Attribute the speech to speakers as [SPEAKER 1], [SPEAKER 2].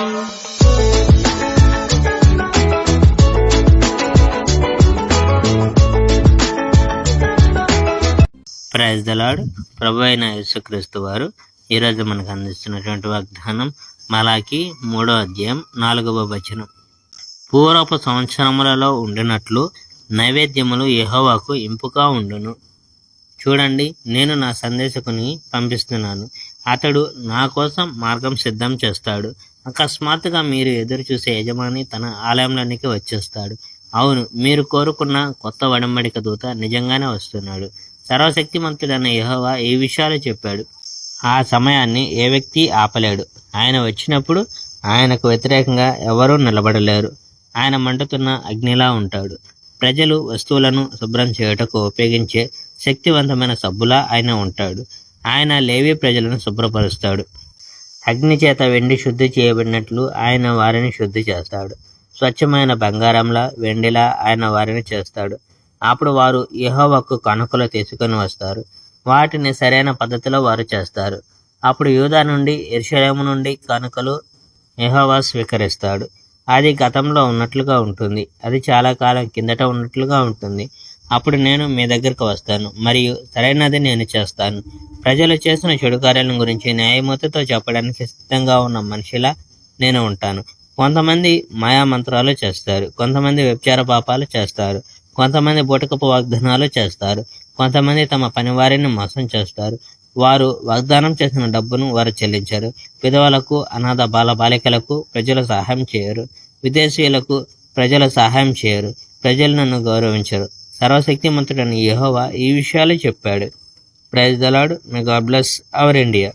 [SPEAKER 1] Praise the lord. ప్రభు అయిన యేసుక్రీస్తు వారు ఈరోజు మనకు అందిస్తున్నటువంటి వాగ్దానం మలాకి 3వ అధ్యాయం 4వ వచనం. పూర్వపు సంవత్సరములలో ఉండినట్లు నైవేద్యములు యెహోవాకు ఇంపుగా ఉండును. చూడండి, నేను నా సందేశకుని పంపిస్తున్నాను. అతడు నా కోసం మార్గం సిద్ధం చేస్తాడు. అకస్మాత్తుగా మీరు ఎదురు చూసే యజమాని తన ఆలయంలోనికి వచ్చేస్తాడు. అవును, మీరు కోరుకున్న కొత్త ఒడంబడిక దూత నిజంగానే వస్తున్నాడు. సర్వశక్తిమంతుడైన యెహోవా ఈ విషయాలు చెప్పాడు. ఆ సమయాన్ని ఏ వ్యక్తి ఆపలేడు. ఆయన వచ్చినప్పుడు ఆయనకు వ్యతిరేకంగా ఎవరూ నిలబడలేరు. ఆయన మండుతున్న అగ్నిలా ఉంటాడు. ప్రజలు వస్తువులను శుభ్రం చేయుటకు ఉపయోగించే శక్తివంతమైన సబ్బులా ఆయన ఉంటాడు. ఆయన లేవి ప్రజలను శుభ్రపరుస్తాడు. అగ్ని చేత వెండి శుద్ధి చేయబడినట్లు ఆయన వారిని శుద్ధి చేస్తాడు. స్వచ్ఛమైన బంగారంలా వెండిలా ఆయన వారిని చేస్తాడు. అప్పుడు వారు యెహోవాకు కానుకలు తీసుకొని వస్తారు. వాటిని సరైన పద్ధతిలో వారు చేస్తారు. అప్పుడు యూదా నుండి యెరూషలేము నుండి కానుకలు యెహోవా స్వీకరిస్తాడు. అది గతంలో ఉన్నట్లుగా ఉంటుంది. అది చాలా కాలం కిందట ఉన్నట్లుగా ఉంటుంది. అప్పుడు నేను మీ దగ్గరకు వస్తాను మరియు సరైనది నేను చేస్తాను. ప్రజలు చేసిన చెడు కార్యాలను గురించి న్యాయమూర్తితో చెప్పడానికి సిద్ధంగా ఉన్న మనిషిలా నేను ఉంటాను. కొంతమంది మాయామంత్రాలు చేస్తారు. కొంతమంది వ్యభిచార పాపాలు చేస్తారు. కొంతమంది బూటకపు వాగ్దానాలు చేస్తారు. కొంతమంది తమ పనివారిని మోసం చేస్తారు. వారు వాగ్దానం చేసిన డబ్బును వారు చెల్లించరు. విధవలకు, అనాథ బాలబాలికలకు ప్రజలు సహాయం చేయరు. విదేశీయులకు ప్రజలు సహాయం చేయరు. ప్రజలు నన్ను గౌరవించరు. సర్వశక్తిమంతుడైన యెహోవా ఈ విషయాలు చెప్పాడు. Praise the Lord. May God bless our India.